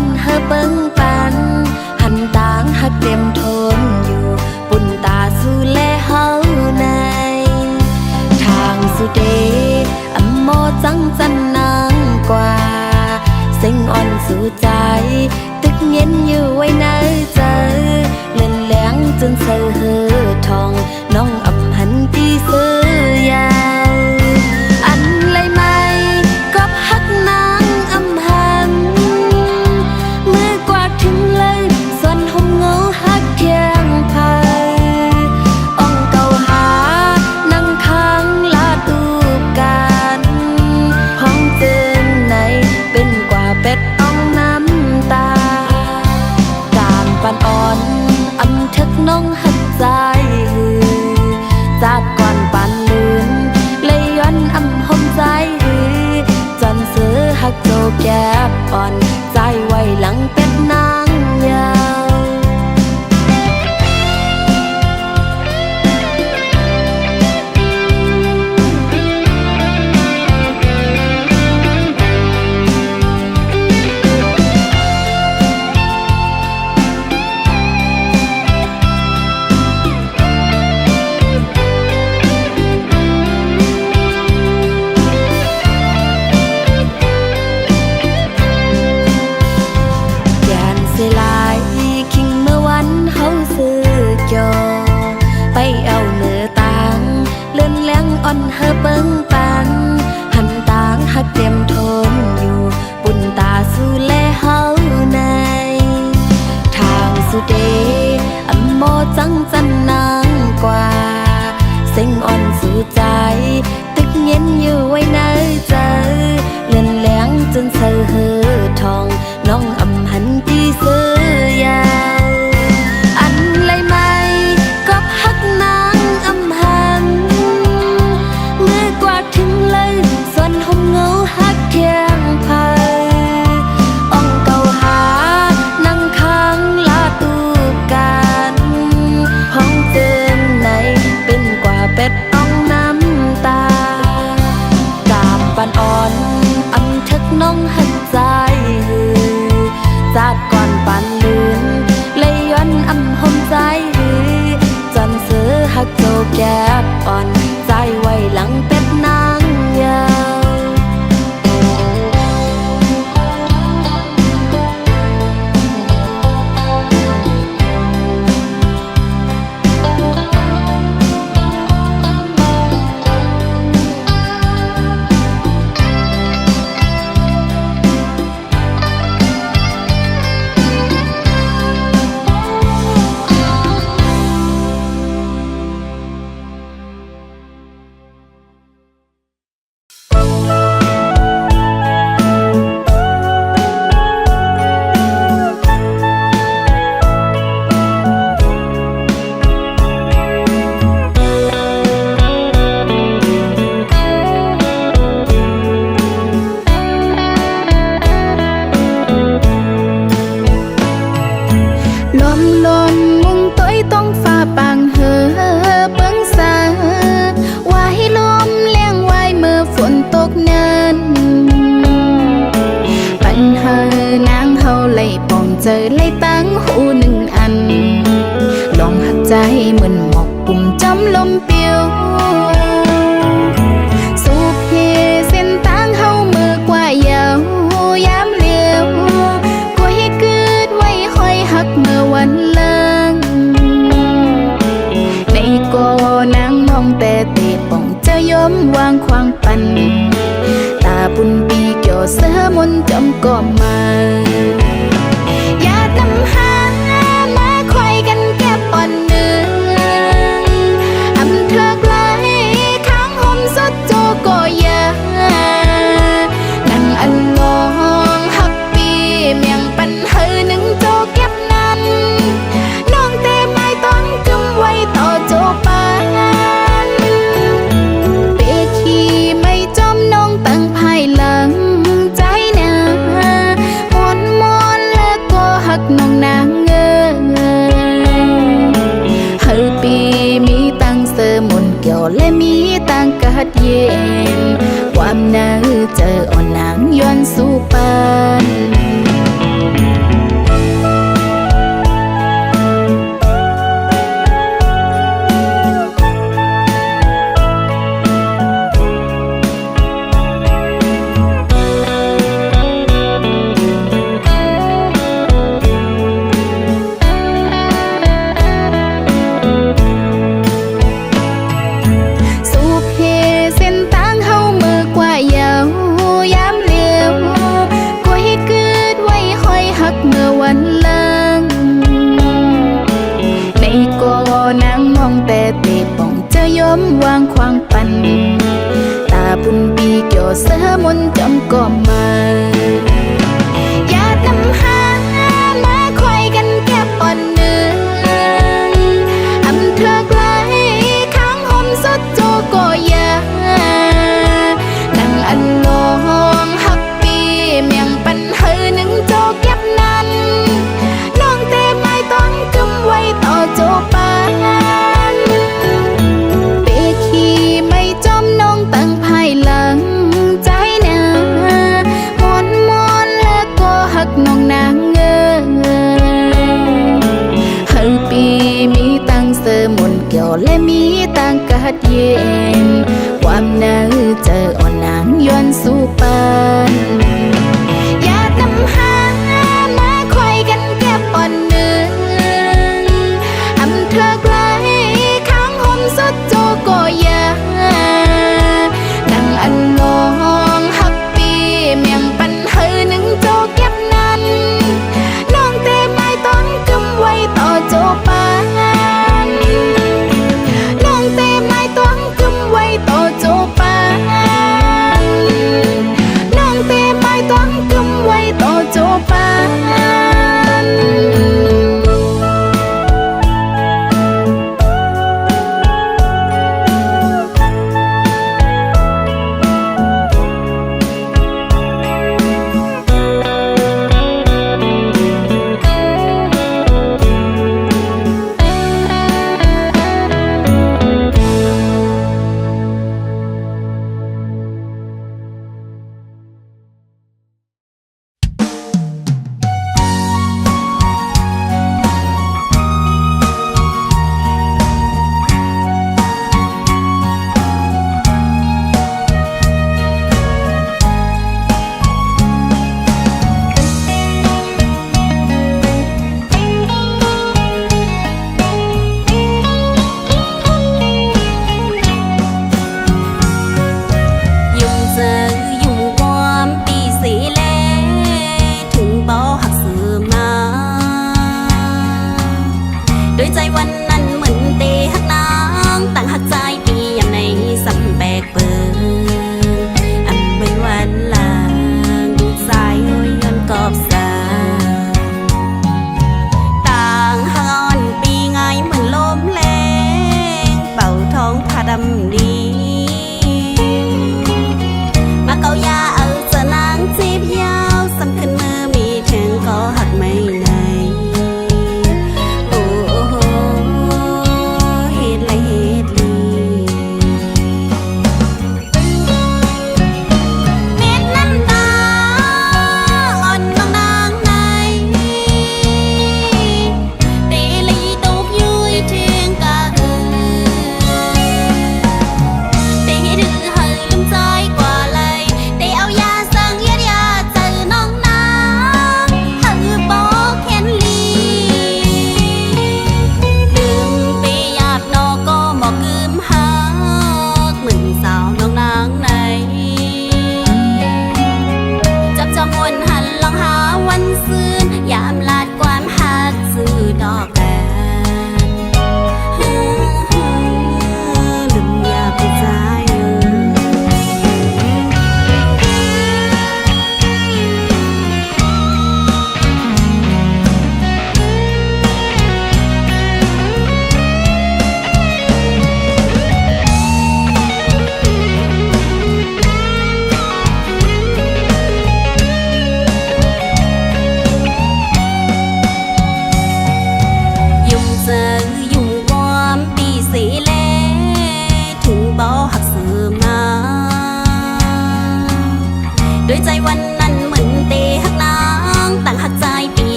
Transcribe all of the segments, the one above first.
อนเฮอเบิ้งปันหันต่างหักเต็มทนอยู่ปุ่นตาสู่แลเฮาในทางสุเดอัมโมจังจันนางกว่าเส้งอ่อนสู่ใจตึกเย็นอยู่ไว้ในใจเล่นแหลงจนเสือเฮอทองน้องอำหันตีเสือยาวอันไรไม่ก็ฮักนางอำหันมือกวาดถึงเลยส่วนห่มเงาฮักเทียงพายอ่องเก่าหานั่งค้างลาตูกันห้องเตือนในเป็นกว่าเป็ดอ่องน้ำตาการปันอ่อนอำทึกน้องหักใจจากก่อนปานลืนเลยย้อนอำห่มใจจนเสือหักโจแก็บอ่อนใจไว้หลังเป็ดนางยาวอ่อนเฮอเบิ้งปันหันต่างหักเต็มทนอยู่ปุ่นตาสู่แลเฮาในทางสุเดอัมโมจังจันนางกว่าเส้งอ่อนสู่ใจตึกเย็นอยู่ไว้ในใจเล่นแหลงจนเสือเฮอทองน้องอำหันตีเสือยาวอันไรไม่ก็ฮักนางอำหันถึงเลยส่วนห่มเงาฮักเทียงพายอ่องเก่าหานั่งค้างลาตูกันห้องเตือนในเป็นกว่าเป็ดอ่องน้ำตากาบปันอ่อนอำทึกน้องหักใจจากก่อนปานลืนเลยย้อนอำห่มใจจนเสือหักโจแก็บอ่อนใจไว้หลังเป็ดนางยาวเจอเลยตั้งหูหนึ่งอันลองหักใจเหมือนหมอกปุ่มจำลมเปียวสูบเฮเส้นตั้งเฮามือกว่าเยาวยามเลี้ยวก็ให้เกิดไว้คอยหักเมื่อวันเลิงในก็นางมองแต่เตะป่องจะยอมวางควางปันตาบุญปีเกี่ยวเสือมนจำก็มาตำหามาคอยกันแก็บอ่อนเนื้ออำเธอไกล นจำก็มาอย่านำหามาคอยกันแค่ปอนหนึ่งอำเธอไกลข้างหอมสุดโจก็ยานั่งอันลองหักปีเมียงปันเฮอหนึ่งโจเก็บนั้นน้องเตไม่ต้องกำไว้ต่อโจปานเปขี้ไม่จอมน้องตั้งภายหลังใจนามอนแล้วก็หักน้องนางเงเฮอปีมีตั้งเสมนเกี่ยวและมีตั้งกัดเย็นความเนื้อเจออ่อนนางย้อนสู่ปานอย่านำหามาคอยกันแค่ปอนหนึ่งอำเธอไกลข้างหอมสุดโจก็ยานั่งอันลองหักปีเมียงปันเฮอหนึ่งโจเก็บนั้นน้องเตไม่ต้องกำไว้ต่อโจปานน้องเตไม่ต้องกำไว้ต่อโจปานน้องเตไม่ต้องกำไว้ต่อโจปาน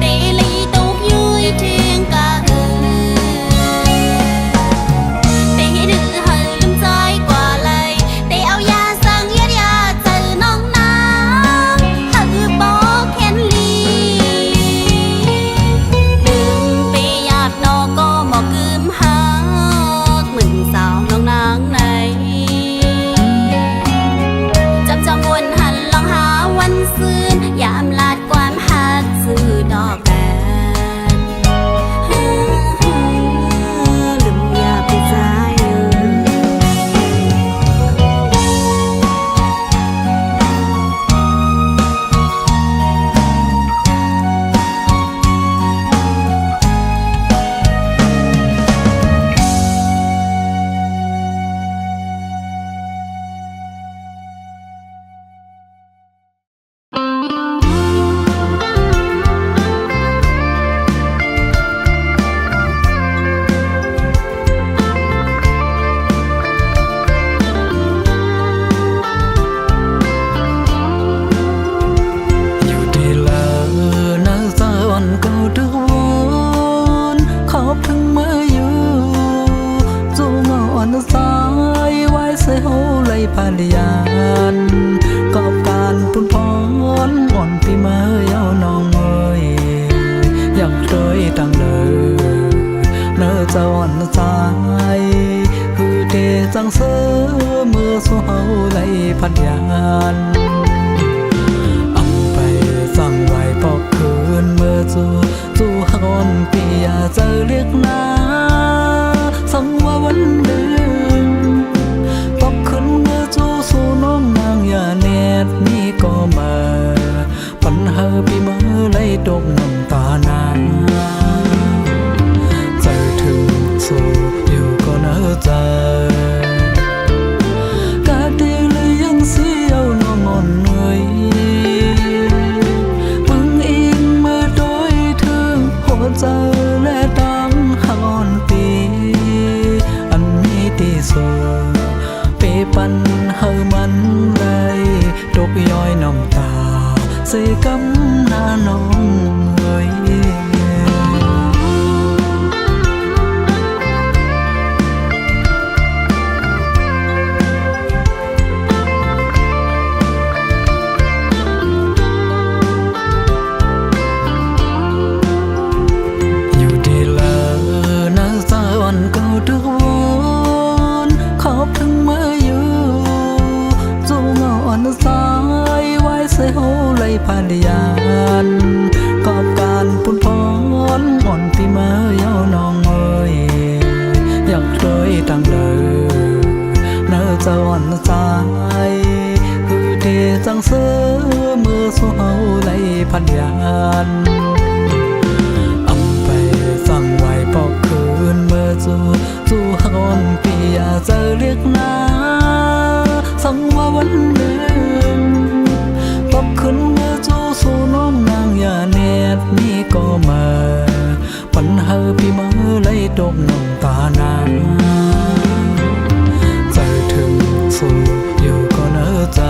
Daily ริยานกอบการปุ่นพรอ่อนปีมาเย้าน้องเอ้ยอยากเคยตั้งเลยเนื้อจะอ่อนใจคือเดจังเสือเมื่อสู้เฮาไหลพัดยานไปสั่งไว้ปอกคืนเมื่อจู่ฮอนปีอย่าเจอเรียกนาสั่งว่าวันเดิมปอกคืนเมื่อจู่สู่น้องนางอย่าเน็ดนี่ก็มาปัญหาปีเมื่อไหลตกน้ำตานาใจถึงสู่อยู่ก็เนื้อใจเจอและตั้งหอนปีอันมีที่สูเปปันเฮามันเลยตกย้อยน้ำตาเสกำหน้าน้องเอ้ยทุกวันขอบถึงเมื่ออยู่จูงอ่อนสายไว้ใส่หูไหลผ่านยานกอบการปุ่นพรอ่อนปีมาเย้าน้องเอ้ยอยากเคยตั้งเลยเนื้อจะอ่อนใจคือเดจังเสือเมื่อสู้เฮาไหลผ่านยานสั่งไว้ปอกคืนเมื่อจู่ฮอนปีอย่าเจอเรียกนาสั่งว่าวันเดิมปอกคืนเมื่อจู่สู่น้องนางอย่าเน็ดนี่ก็มาปัญหาปีเมื่อไหลตกน้ำตานาใจถึงสู่อยู่ก็เนื้อใจ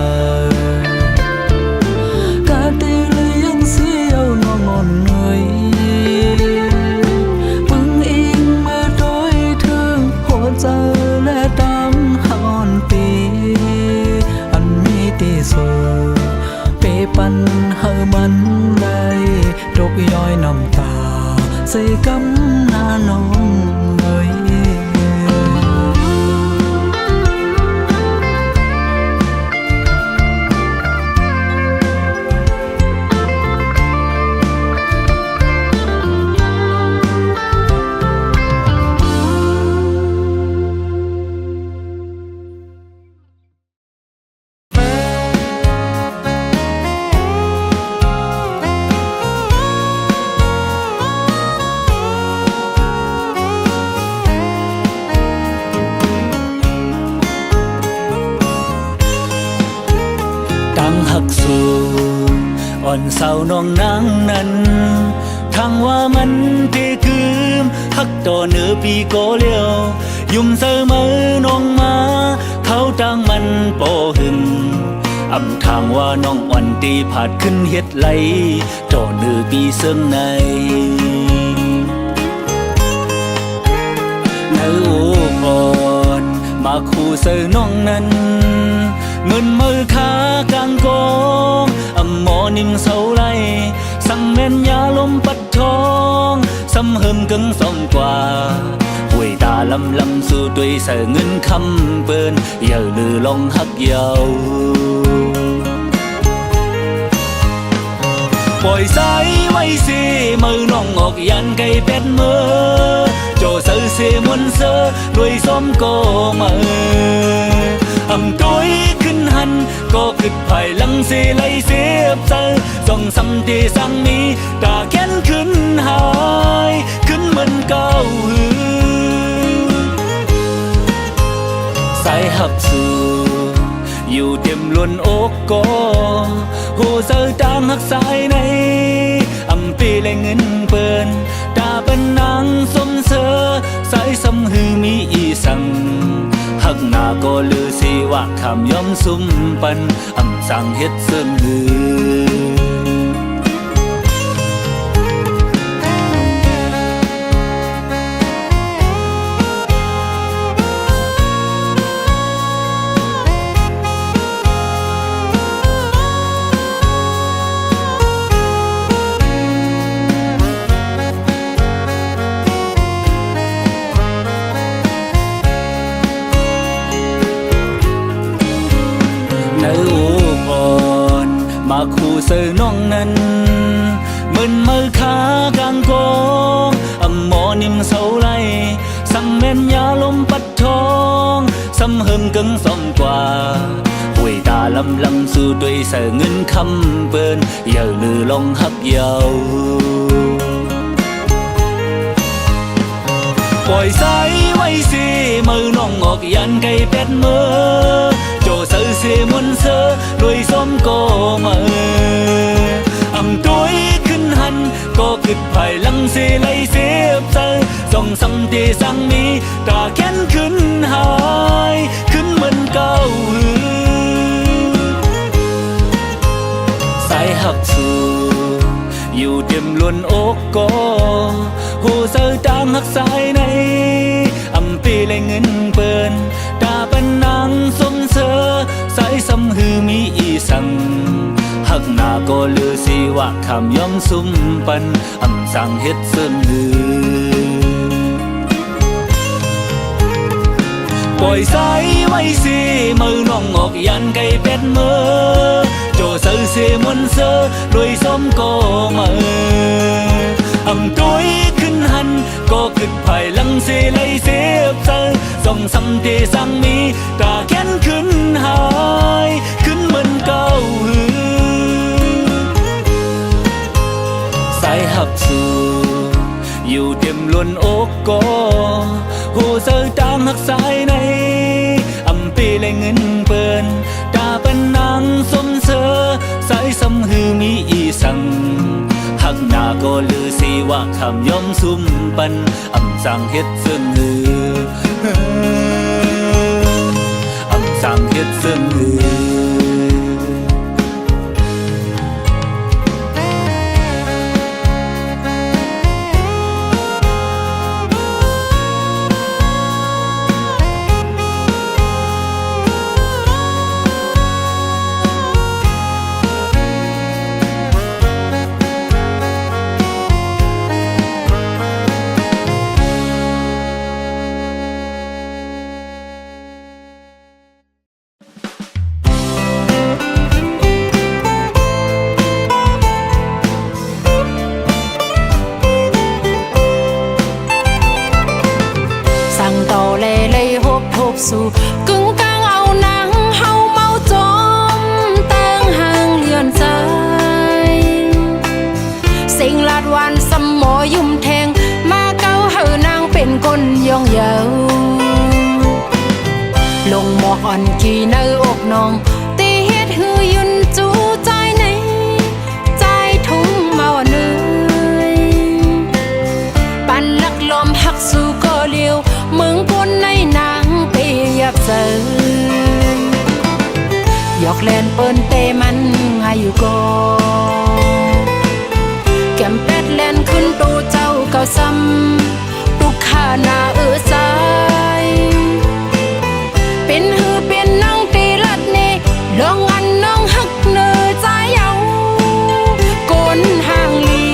กาดีเลยยังเสียวน้องอ่อนเอ้ยเจอและตั้งหอนปีอันมีที่สูเปปันเฮามันเลยตกย้อยน้ำตาใส่กำหน้าน้องเอ้ยหักสู่อ่อนเศร้าน้องนางนั้นทางว่ามันเทคืมหักต่อเนื้อปีโกเลียวยุ่มเสมอน้องมาเขาตั้งมันโปหึงอำทางว่าน้องอ่อนตีผาดขึ้นเฮ็ดไหลต่อเนื้อปีเสื่องในเนื้ออ่อนมาคู่เสือน้องนั้นเงินมือขากลางกองหมอนิ่งเสาไลสั่งแม่นยาลมปัดทองซ้ำเฮิมกึ่งสองกว่าหวยตาลำสู่ด้วยเสือเงินคำเปิ้นอย่าลือลองหักเยาปล่อยสายไว้เสียมือน้องออกยันไก่เป็ดมือโจเสือเสียมวนเสือด้วยซ้อมก็มือตัวขึ้นหันก็คิดภายหลังเสียไหลเสียบเจอส่องซ้ำที่สั่งนี้ตาแค้นขึ้นหายขึ้นเหมือนเก่าสายหับสู่อยู่เต็มล้วนอกก็หูเสือตามหักสายในปีและเงินเปิ้นตาเป็นนางสมเสือสายสำหือมีอีสังหักหน้าก็ลือสิว่าคำย้อมซุ่มปันสั่งเฮ็ดเสื่อมลือ คู่เสือน้องนั้นมึนมือขากลางกองหมอนิ่มเสาไลสั่งแม่นยาลมปัดทองซ้ำเฮิมกึ่งซ้อมกว่าห่วยตาลำสู้ด้วยเสือเงินคำเปิ้นอย่าลือลองฮับเยาปล่อยสายไว้สิมือน้องออกยันไก่เป็ดมือโจเสือเสียมุนเสือด้วยส้มก็มือตัวขึ้นหันก็กึดภายหลังเสียไหลเสียบใจส่องซ้ำที่สั่งมีตาแค้นขึ้นหายขึ้นเหมือนเก่าสายหักสู่อยู่เต็มล้วนอกก็หูเสือตามหักสายในปีเลยเงินเปิ้นตาเป็นนางสมเสือสายซ้ำหือมีอีสั่งหักหน้าก็ลือสิว่าคำย่อมซุ่มปันสั่งเฮ็ดเสริมลือปล่อยสายไว้สิมือน้องออกยันไก่เป็ดมือโจเสือเสียมุนเสือด้วยส้มก็มือตัวขึ้นหันก็กึดภายหลังเสียไหลเสียบเสือส่องซ้ำที่สั่งมีตาแค้นขึ้นหายขึ้นเหมือนเก่าสายหักสู่อยู่เต็มล้วนอกก็หูเสือตามหักสายในปีเลยเงินเปิ้นตาเป็นนางสมเสือสายซ้ำหือมีอีสั่งหักหน้าก็ลือสิว่าคำย่อมซุ่มปันสั่งเฮ็ดเสริมลือสั่งเฮ็ดเสริมลือสู่กึ่งกลางเอาหนังเฮาเมาจอมตั้งห่างเลือนใจสิ่งลาดวันสมหมอยุ่มแทงมาเก้าเฮานางเป็นคนย่องเยาลงหมอกอ่อนกี่เนื้ออกน้องตีเฮ็ดหือยุนจูใจในใจทุ่งเมาเนื้อปันลักลมหักสู่ก็เลี้ยวมึงปนในนางยับเสือยอกแลนเปิ้นเตมันหาอยู่ก่อแก้มเป็ดแลนขึ้นตูเจ้าเก่าซ้ำปุกขาหน้าสายเป็นหือเป็นน้องตีลัดเนลองอันน้องหักเนื้อใจเอาโกนห่างลี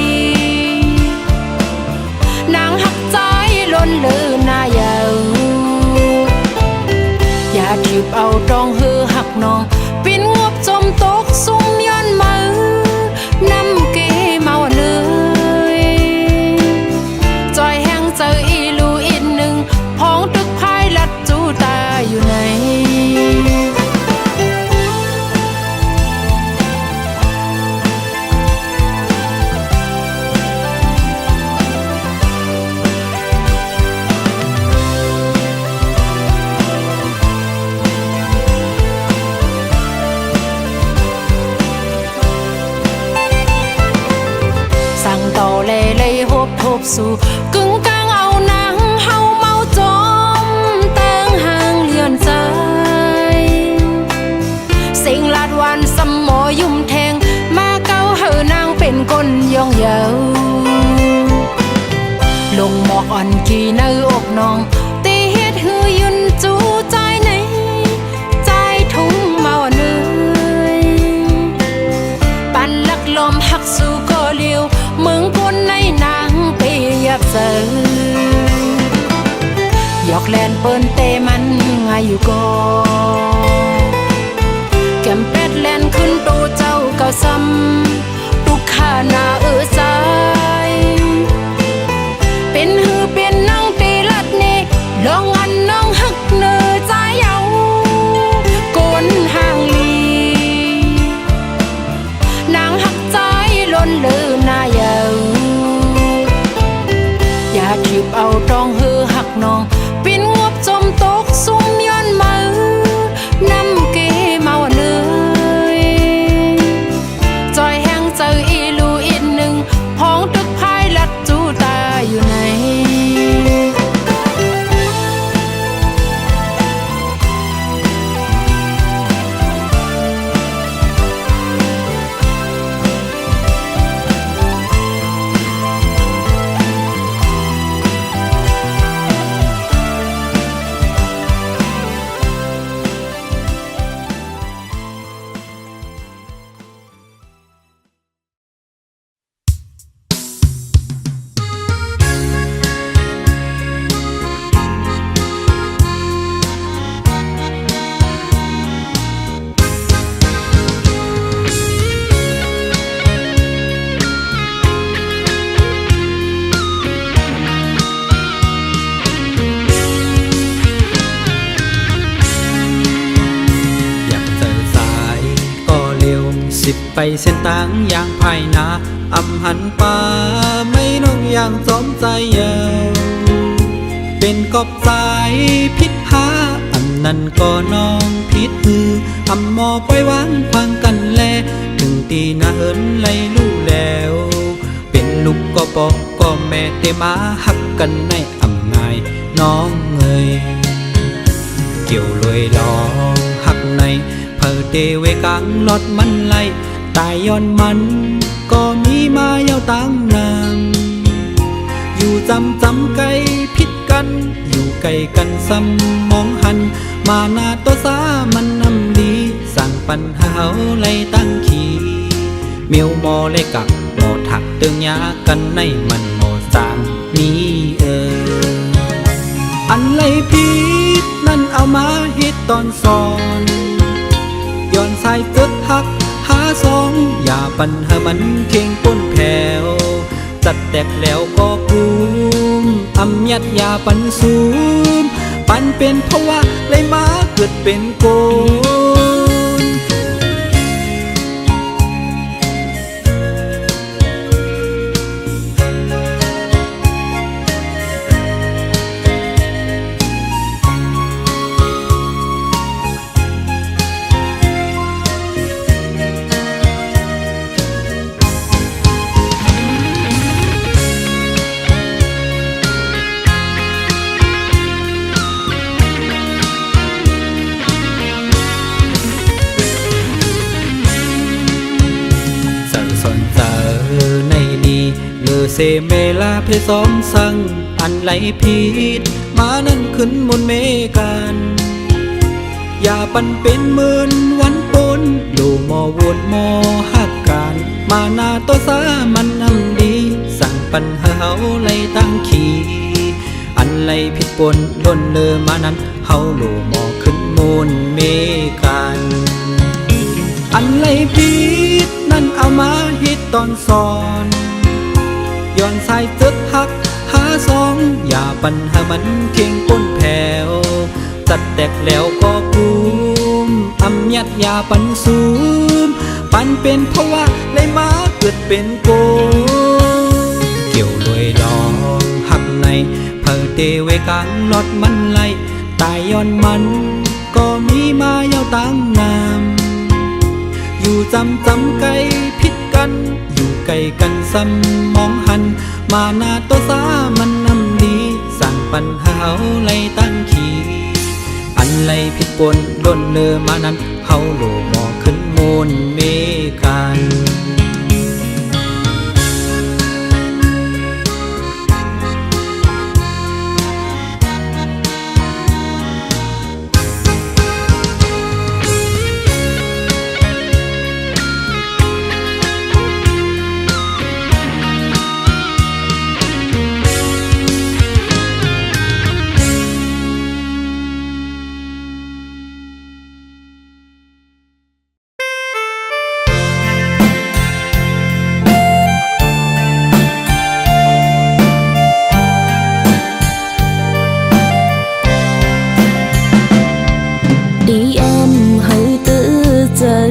นางหักใจล้นลือหน้าเยาอย่าทิบเอาดองหือหักน้องปินงบจมตกสุ่มย้อนมือน้ำเกเมาเนยจอยแห้งเจออีลูอีกหนึ่งพ้องตึกพายลัดจูตาอยู่ไหนต่อเลยหบทบสู่กึ่งกลางเอาหนังเฮาเมาจอมตั้งห่างเลือนใจสิ่งลาดวันสมหมอยุ่มแทงมาเก้าเฮานางเป็นคนย่องเยาลงหมอกอ่อนกี่เนื้ออกน้องตีเฮ็ดหือยุนจูใจในใจทุ่งเมาเนื้อปันลักลมหักสู่ก็เลี้ยวมึงปนในนางเปียบเสือยอกแลนเปิ้นเตมันหาอยู่ก่อแก้มเป็ดแลนขึ้นตูเจ้าเก่า ต่อซ้ำตุกขาหน้าใจเป็นหือเป็นนั่งตีลัดนี่ลองอันน้องหักเนื้อใจเอาโกนห่างลีนางหักใจล้นลืมหน้าเยาอย่าถีบเอาตองหือหักน้องปินงบจมตกซุ่มย้อนมือน้ำเกเมาเนยจอยแห้งเจออีลูอีกหนึ่งพ้องตึกพายลัดจูตาอยู่ไหนไปเส้นทางอย่างภายนาอำหันป่าไม่น้องอย่างสมใจเยาเป็นกอบสายพิษหาอันนั้นก็น้องพิษอำหมอปล่อยวางควางกันแลถึงตีนาเหินไล่ลู่แล้วเป็นลูกก็บอกก็แม่เตมาหักกันในอำง่ายน้องเอ่ยเกี่ยวลอยลองหักในเพอเดเวกลางลอดมันไล่ตายย้อนมันก็มีมาเยาวตั้งนานอยู่จำไกลพิษกันอยู่ไกลกันซ้ำมองหันมาหน้าตัวสามันนำดีสั่งปัญหาไล่ตั้งขี่เมียวมอเลยกักหมอถักเตืองยากันในมันหมอสามมีอันไล่พิษนั่นเอามาฮิตตอนสอนย้อนสายเกิดหักหาสองอย่าปัญหามันเข่งป้นแผ่วจัดแตกแล้วก็ภูมิอำยัดยาปันสูมปันเป็นเพราะว่าเลยมาเกิดเป็นโกนเซเมลาเพซ้อมสั่งอันไหลผิดมานั่นขึ้นมนเมกันอย่าปันเป็นหมื่นวันปนดูหมอวนหมอหักการมาหน้าตัวสามันนำดีสั่งปัญหาไหลตั้งขี่อันไหลผิดปนล้นเลอมานั้นเฮาโลหมอขึ้นมนเมกันอันไหลผิดนั่นเอามาฮิตตอนสอนย้อนสายตึกหักหาสองอย่าปัญหามันเข่งป้นแผ่วจัดแตกแล้วก็ภูมิอำยัดยาปันสูมปันเป็นเพราะว่าเลยมาเกิดเป็นโกเกี่ยวลอยลองหักในเพอเดเวกลางลอดมันไล่ตายย้อนมันก็มีมาเยาวตั้งนามอยู่จำไกลพิษกันอยู่ไกลกันซ้ำมองหันมาหน้าตัวสามันนำดีสั่งปัญหาไล่ตั้งขี่อันไล่ผิดปนล้นเลอมานั้นเฮาโลหมอขึ้นมนเมกัน vì em hơi tự giờ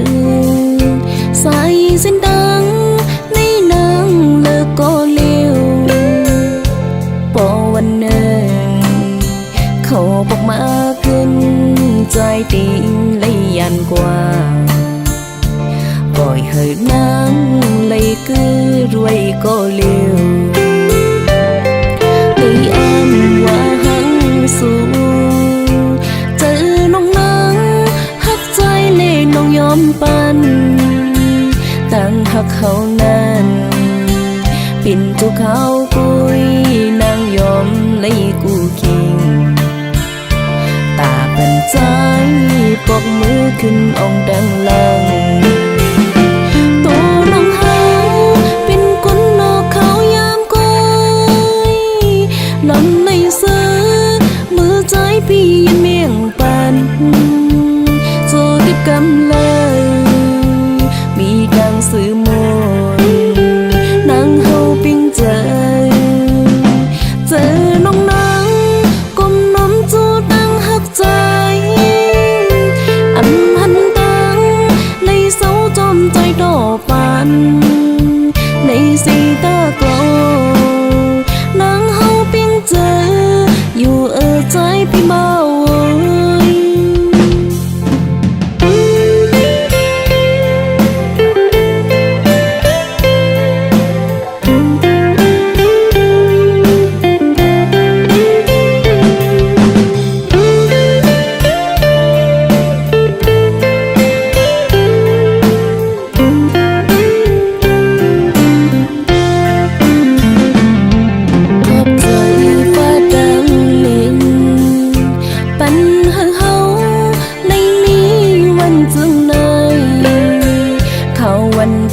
sai xin đắng nay nắng lỡ có liều bỏวันหนึ่งเขาบอกมาขึ้นใจติงเลยยันกว่าปล่อยเหินน้ำเลยcứ ruồi có liều vì emว่าหังสู้เจอน้องนังหักใจเลยน้องยอมปันตั้งหักเขานั้นปิ่นจุกเขากุยนางยอมเลยกูคิงตาเป็นใจปอกมือขึ้นองดังลังตัวน้องเฮาเป็นคนนอกเขายามก้อยลำในเสือมือใจพี่ยันเมียงปันโจติบกำเลยมีดังสื่อมนนางเฮาปิ้งเจอน้องนางก้มน้อมจูดังหักใจอันหันตังในเสาจอมใจดอปันในสีตาโกนางเฮาปิ้งเจออยู่ใจพี่เมา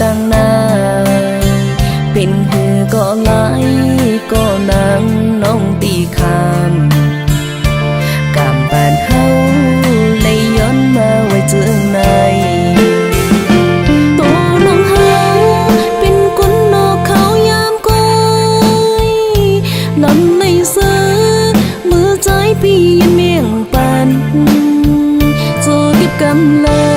ดังนาเป็นหือก็ไหลก็นางน้องตีคำกำบานเฮาเลยย้อนมาไว้เจืองในตัวน้องเฮาเป็นคนนอกเขายามก้อยลำในเสือมือใจพี่ยันเมียงปันโจติบกำเลย